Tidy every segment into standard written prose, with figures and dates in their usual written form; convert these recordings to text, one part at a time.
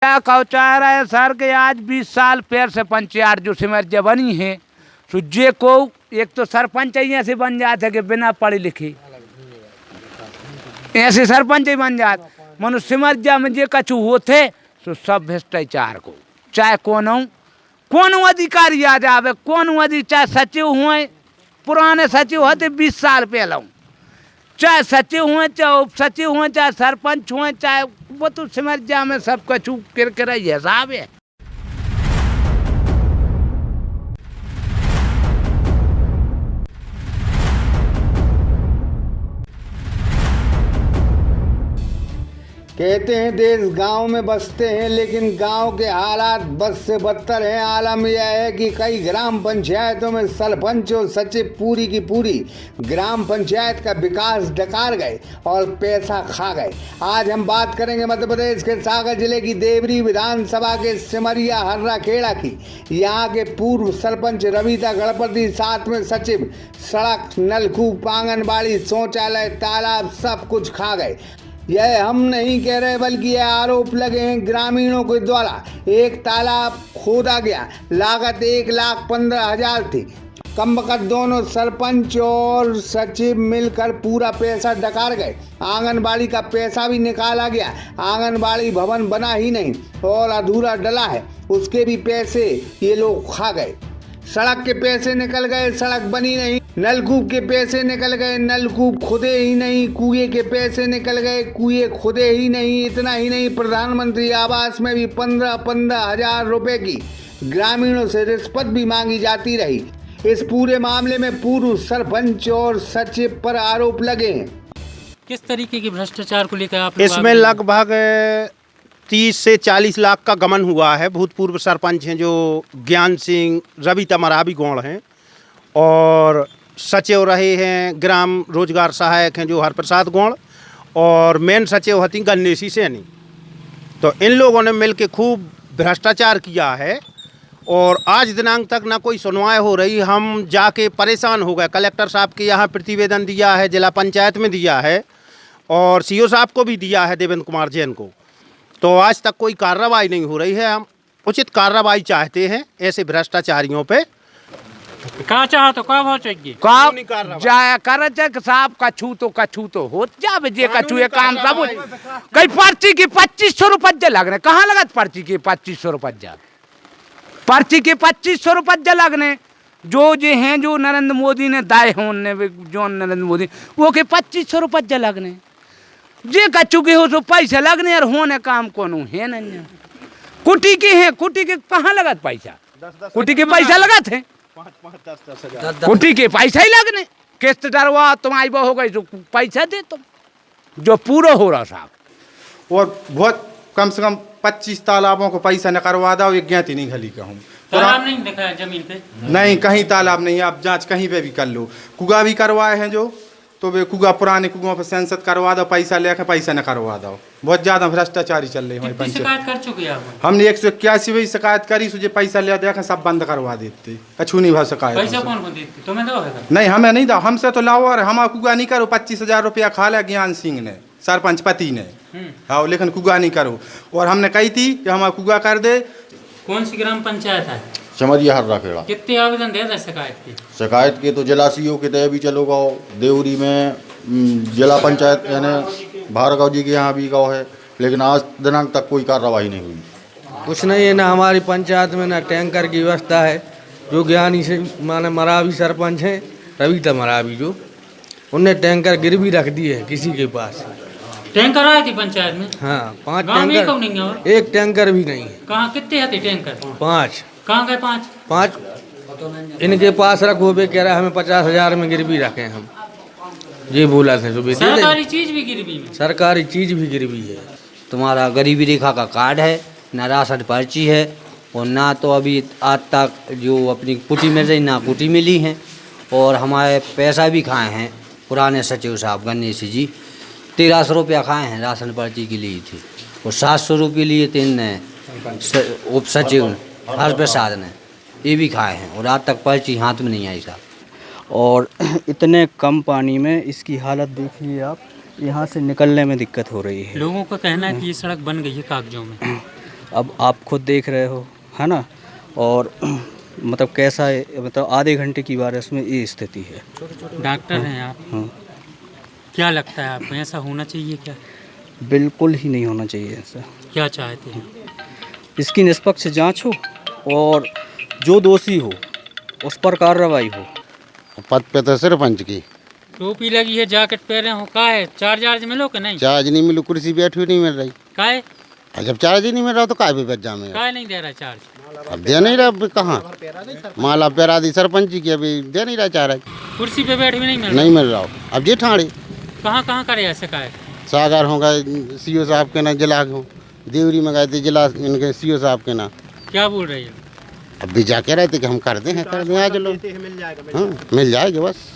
क्या कहो चाह रहा है सर के आज 20 साल पैर से पंचायत जो सिमरिया बनी है तो जे को एक तो सरपंच ही ऐसे बन जाते कि बिना पढ़े लिखे ऐसे सरपंच ही बन जाते मनु सिमरिया में जे कछु होते तो सब भ्रष्टाचार को चाहे कौन अधिकारी आ जावे कौन चाहे सचिव हुए पुराने सचिव होते 20 साल पहले चाहे सचिव हुए चाहे उप सचिव हुए चाहे सरपंच हुए चाहे वो तो सिमरिया में सब कछु किरकिरा हिसाब है। कहते हैं देश गांव में बसते हैं लेकिन गांव के हालात बद से बदतर हैं। आलम यह है कि कई ग्राम पंचायतों में सरपंच और सचिव पूरी की पूरी ग्राम पंचायत का विकास डकार गए और पैसा खा गए। आज हम बात करेंगे मध्य प्रदेश के सागर जिले की देवरी विधानसभा के सिमरिया हर्रा खेड़ा की। यहाँ के पूर्व सरपंच रविता गणपति, साथ में सचिव सड़क, नलकूप, आंगनबाड़ी, शौचालय, तालाब सब कुछ खा गए। यह हम नहीं कह रहे बल्कि यह आरोप लगे हैं ग्रामीणों के द्वारा। एक तालाब खोदा गया, लागत 1,15,000 थी। कम वक्त दोनों सरपंच और सचिव मिलकर पूरा पैसा डकार गए। आंगनबाड़ी का पैसा भी निकाला गया, आंगनबाड़ी भवन बना ही नहीं और अधूरा डला है, उसके भी पैसे ये लोग खा गए। सड़क के पैसे निकल गए, सड़क बनी नहीं। नलकूप के पैसे निकल गए, नलकूप खुदे ही नहीं। कुएं के पैसे निकल गए, कुएं खुदे ही नहीं। इतना ही नहीं, प्रधानमंत्री आवास में भी 15,000 रुपए की ग्रामीणों से रिश्वत भी मांगी जाती रही। इस पूरे मामले में पूर्व सरपंच और सचिव पर आरोप लगे हैं। किस तरीके के भ्रष्टाचार को लेकर आप इसमें लगभग 30 से 40 लाख का गमन हुआ है। भूतपूर्व सरपंच हैं जो ज्ञान सिंह, रविता मरावी गौड़ हैं और सचिव रहे हैं ग्राम रोजगार सहायक हैं जो हरप्रसाद गौड़ और मेन सचिव हती गणेशी सैनी। तो इन लोगों ने मिलकर खूब भ्रष्टाचार किया है और आज दिनांक तक ना कोई सुनवाई हो रही। हम जाके परेशान हो गए। कलेक्टर साहब के यहाँ प्रतिवेदन दिया है, जिला पंचायत में दिया है और सीओ साहब को भी दिया है, देवेंद्र कुमार जैन को। तो आज तक कोई कार्रवाई नहीं हो रही है। हम उचित कार्रवाई चाहते हैं ऐसे भ्रष्टाचारियों पे। कहाँ चाह तो कब हो चाहिए जाया कर साहब कछू तो हो जावे जे कछू ये काम सब कई पर्ची की 2500 रुपये लगने। कहाँ लगत पर्ची की 2500 रुपये? पर्ची के 2500 रुपये लगने जो हैं जो नरेंद्र मोदी ने दाए हैं उनने जो नरेंद्र मोदी वो के 2500 रुपये लगने। जे कच्चू के हो तो पैसा लगने और होने काम कोनो है नहीं। कुटी के हैं, कुटी के कहाँ लगत पैसा? कुटी के पैसा लगत है, कुटी के पैसा ही लगने। किस्त डरवा तुम आई हो गई तो पैसा दे तुम जो पूरा हो रहा साहब। और बहुत कम से कम 25 तालाबों को पैसा न करवा दो। एक ज्ञाति नहीं खली का हूँ। तालाब नहीं देखा है जमीन पे? नहीं, कहीं तालाब नहीं। आप जांच कहीं पे भी कर लो। कुआ भी करवाए हैं जो तो वे कुआ पुराने कुओं पर सेंसस करवा दो, पैसा लेकर पैसा न करवा दो। बहुत ज़्यादा भ्रष्टाचारी चल रही है। शिकायत कर चुके हैं हमने 181 भी शिकायत करी, तुझे पैसा ले देखा सब बंद करवा देते। कछू नहीं भर शिकायत। पैसा कौन को देते? तुम्हें दो है? नहीं, हमें नहीं दो। हमसे तो लाओ और हमारा कुआ नहीं करो। 25,000 रुपया खा लिया ज्ञान सिंह ने, सरपंच पति ने। हाँ, लेकिन कुआ नहीं करो। और हमने कही थी कि हमारा कुआ कर दे। कौन सी ग्राम पंचायत है? सिमरिया हर्रा खेड़ा। कितने आवेदन दे शिकायत की? शिकायत के तो जिला सीओ के तय भी चलो गाओ, देवरी में जिला पंचायत यानी भार्गव जी के यहाँ भी गाँव है, लेकिन आज दिनांक तक कोई कार्रवाई नहीं हुई। कुछ नहीं है, ना हमारी पंचायत में ना टैंकर की व्यवस्था है। जो ज्ञानी से माने मरावी सरपंच हैं, रविता मरावी, जो उनने टैंकर गिरवी रख दिए हैं किसी के पास। टैंकर आए थे पंचायत में? हाँ, 5 टैंकर। नहीं है, एक टैंकर भी नहीं है। कहाँ कितने थे टैंकर? 5। कहाँ गए 5? इनके पास रखो बे, कह रहा है हमें 50,000 में गिरवी रखे हम। ये बोला थे जो सरकारी चीज भी गिरवी में? सरकारी चीज भी गिरवी है। तुम्हारा गरीबी रेखा का कार्ड है, ना राशन पर्ची है और ना तो अभी आज तक जो अपनी कुटी मिल रही ना कुटी मिली है। और हमारे पैसा भी खाए हैं पुराने सचिव साहब गणेश जी। 1300 रुपया खाए हैं राशन पर्ची के लिए थी और 700 रुपये लिए थे उप सचिव हरप्रसाद ने, ये भी खाए हैं और आज तक पर्ची हाथ में नहीं आई साहब। और इतने कम पानी में इसकी हालत देखिए आप, यहाँ से निकलने में दिक्कत हो रही है। लोगों का कहना है कि ये सड़क बन गई है कागजों में। अब आप खुद देख रहे हो, है ना। और मतलब कैसा है, मतलब आधे घंटे की बारिश में ये स्थिति है। डॉक्टर हैं आप, हाँ, क्या लगता है आपको, ऐसा होना चाहिए क्या? बिल्कुल ही नहीं होना चाहिए ऐसा। क्या चाहते हैं? इसकी निष्पक्ष जांच हो और जो दोषी हो उस पर कार्रवाई हो। पद पे तो सरपंच की टोपी लगी है, जैकेट पहने हो, का है चार्ज मिलो कि नहीं? चार्ज नहीं मिली, कुर्सी बैठी हुई नहीं मिल रही। का है? और जब चार्ज ही नहीं मिल रहा तो काय भी बच जामे। का नहीं दे रहा चार्ज? अब दे नहीं रहा, अब कहाँ माला पेरा दी सरपंच की, अभी दे नहीं रहा चार्ज। कुर्सी पे बैठे भी नहीं मिल रहा? नहीं मिल रहा। अब ये ठाणे कहाँ करे ऐसे का है? सागर हो गए सीओ साहब के ना, जिला हो देवरी में गए थे जिला इनके सीओ साहब के ना। क्या बोल रही है? अब भी जाके रहते कि हम कर दें आज लोग। हाँ, मिल जाएगा बस।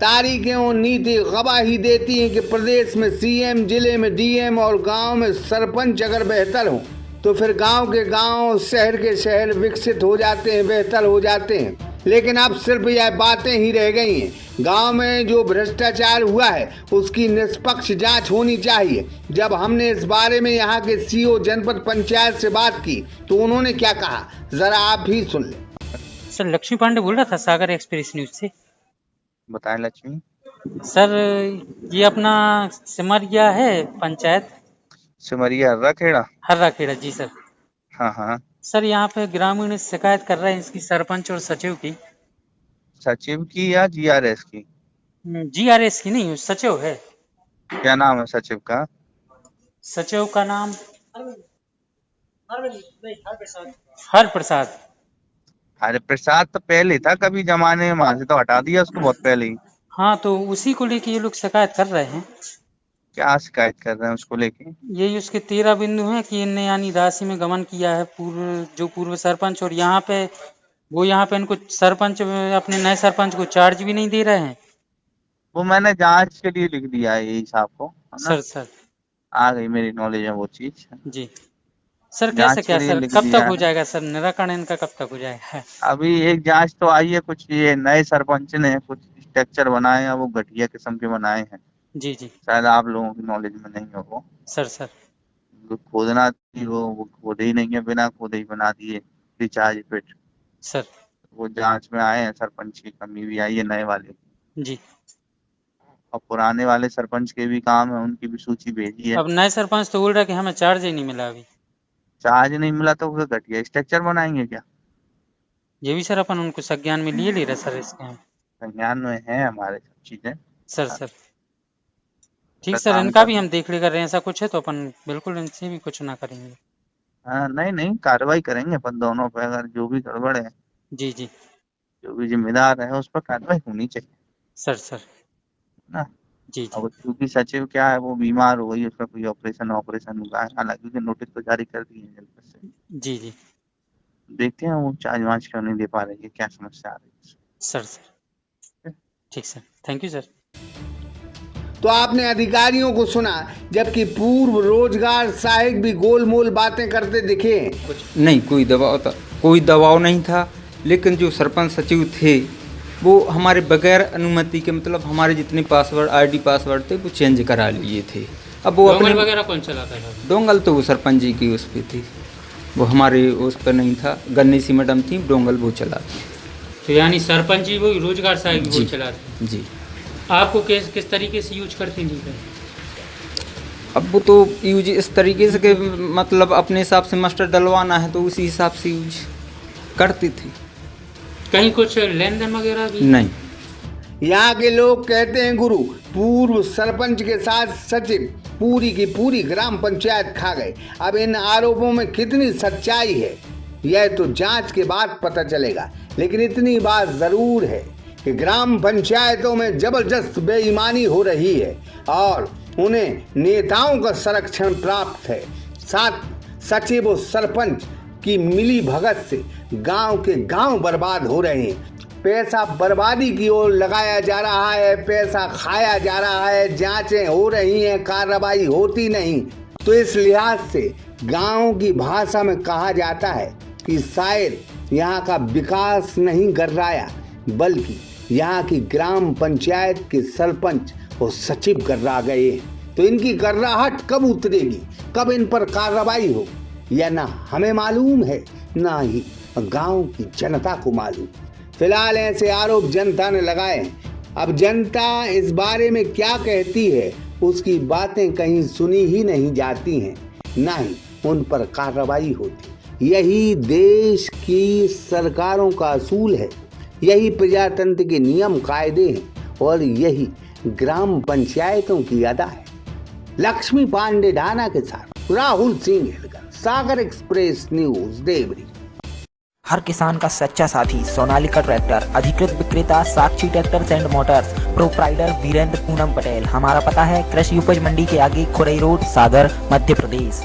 तारीखें और नीति गवाही देती हैं कि प्रदेश में सीएम, जिले में डीएम और गांव में सरपंच अगर बेहतर हो तो फिर गांव के गांव, शहर के शहर विकसित हो जाते हैं, बेहतर हो जाते हैं। लेकिन अब सिर्फ यह बातें ही रह गई हैं। गांव में जो भ्रष्टाचार हुआ है उसकी निष्पक्ष जांच होनी चाहिए। जब हमने इस बारे में यहाँ के सीओ जनपद पंचायत से बात की तो उन्होंने क्या कहा, जरा आप ही सुन लें। सर, लक्ष्मी पांडे बोल रहा था, सागर एक्सप्रेस न्यूज से। बताएं लक्ष्मी। सर, ये अपना सिमरिया है पंचायत, सिमरिया हर्रा खेड़ा। जी सर। हाँ हाँ। सर, यहाँ पे ग्रामीण शिकायत कर रहे हैं इसकी, सरपंच और सचिव की। सचिव की या जीआरएस की? जीआरएस की नहीं, सचिव है। क्या नाम है सचिव का? सचिव का नाम हर प्रसाद। हरे प्रसाद तो पहले था, कभी जमाने में, वहां से तो हटा दिया उसको बहुत पहले ही। हाँ, तो उसी को लेके ये लोग शिकायत कर रहे हैं। क्या शिकायत कर रहे हैं उसको लेके? यही उसके 13 बिंदु हैं कि इनने यानी राशि में गबन किया है पूर्व सरपंच, और यहाँ पे इनको सरपंच, अपने नए सरपंच को चार्ज भी नहीं दे रहे हैं। वो मैंने जांच के लिए लिख दिया है यही साहब को, है ना? सर आ गई मेरी नॉलेज में वो चीज। जी सर, कैसे क्या सर, कब तक हो जाएगा सर निराकरण इनका, कब तक हो जाएगा? अभी एक जांच तो आई है, कुछ ये नए सरपंच ने कुछ स्ट्रक्चर बनाए हैं, वो घटिया किस्म के बनाए हैं। जी। शायद आप लोगों की नॉलेज में नहीं हो वो। सर जो खोदना थी वो खोदे ही नहीं है, बिना खोदे ही बना दिए रिचार्ज पिट। सर, वो जांच में आए हैं, सरपंच की कमी भी आई है नए वाले। जी। और पुराने वाले सरपंच के भी काम है, उनकी भी सूची भेजी है। अब नए सरपंच तो बोल रहा है कि हमें चार्ज ही नहीं मिला अभी। चार्ज नहीं मिला तो वो घटिया स्ट्रक्चर बनाएंगे क्या? ये भी सर अपन उनको संज्ञान में लिए ले रहे सर, इसके हम संज्ञान में है हमारे सब चीजें। सर ठीक सर, इनका भी हम देख ले कर रहे हैं, ऐसा कुछ है तो अपन बिल्कुल इनसे भी कुछ ना करेंगे। हाँ, नहीं कार्रवाई करेंगे अपन दोनों पे, अगर जो भी गड़बड़ है। जी। जो भी जिम्मेदार है उस पर कार्रवाई होनी चाहिए सर ना। जी। अब क्योंकि सचिव क्या है, वो बीमार हो गई, उसका कोई ऑपरेशन हुआ है, हालांकि उसके नोटिस तो जारी कर दिए जनपद से। जी। देखते हैं वो चार्ज वार्ज क्यों नहीं दे पा रही है, क्या समस्या आ रही है। सर ठीक सर, थैंक यू सर। तो आपने अधिकारियों को सुना, जबकि पूर्व रोजगार सहायक भी गोलमोल बातें करते दिखे। नहीं, कोई दबाव नहीं था, लेकिन जो सरपंच सचिव थे वो हमारे बगैर अनुमति के, मतलब हमारे जितने पासवर्ड, आईडी पासवर्ड थे वो चेंज करा लिए थे। अब वो डोंगल वगैरह कौन चलाता था? डोंगल तो वो सरपंच जी की उस पर थी, वो हमारे उस पर नहीं था। गन्नी सी मैडम थी, डोंगल वो चलाती। तो यानी सरपंच जी वो रोजगार सहायक वो चलाते? जी। आपको किस तरीके से यूज करती थी? अब वो तो यूज इस तरीके से कि मतलब अपने हिसाब से मास्टर डलवाना है तो उसी हिसाब से यूज करती थी। कहीं कुछ लेन देन वगैरह भी नहीं। यहाँ के लोग कहते हैं गुरु, पूर्व सरपंच के साथ सचिव पूरी की पूरी ग्राम पंचायत खा गए। अब इन आरोपों में कितनी सच्चाई है यह तो जांच के बाद पता चलेगा, लेकिन इतनी बात जरूर है कि ग्राम पंचायतों में जबरदस्त बेईमानी हो रही है और उन्हें नेताओं का संरक्षण प्राप्त है। साथ सचिव और सरपंच की मिली भगत से गांव के गांव बर्बाद हो रहे हैं। पैसा बर्बादी की ओर लगाया जा रहा है, पैसा खाया जा रहा है, जांचें हो रही हैं, कार्रवाई होती नहीं। तो इस लिहाज से गांव की भाषा में कहा जाता है कि शायद यहाँ का विकास नहीं गर्राया, बल्कि यहाँ की ग्राम पंचायत के सरपंच और सचिव गर्रा गए हैं। तो इनकी गर्राहट कब उतरेगी, कब इन पर कार्रवाई हो, या ना हमें मालूम है, ना ही गांव की जनता को मालूम। फिलहाल ऐसे आरोप जनता ने लगाए हैं। अब जनता इस बारे में क्या कहती है, उसकी बातें कहीं सुनी ही नहीं जाती हैं, ना ही उन पर कार्रवाई होती। यही देश की सरकारों का असूल है, यही प्रजातंत्र के नियम कायदे हैं और यही ग्राम पंचायतों की अदा है। लक्ष्मी पांडे ढाना के साथ राहुल सिंह हिलकर, सागर एक्सप्रेस न्यूज, देवरी। हर किसान का सच्चा साथी सोनालिका ट्रैक्टर, अधिकृत विक्रेता Sakshi Tractors and Motors, proprietor Virendra Poonam Patel. हमारा पता है कृषि उपज मंडी के आगे खुरई रोड, सागर, मध्य प्रदेश।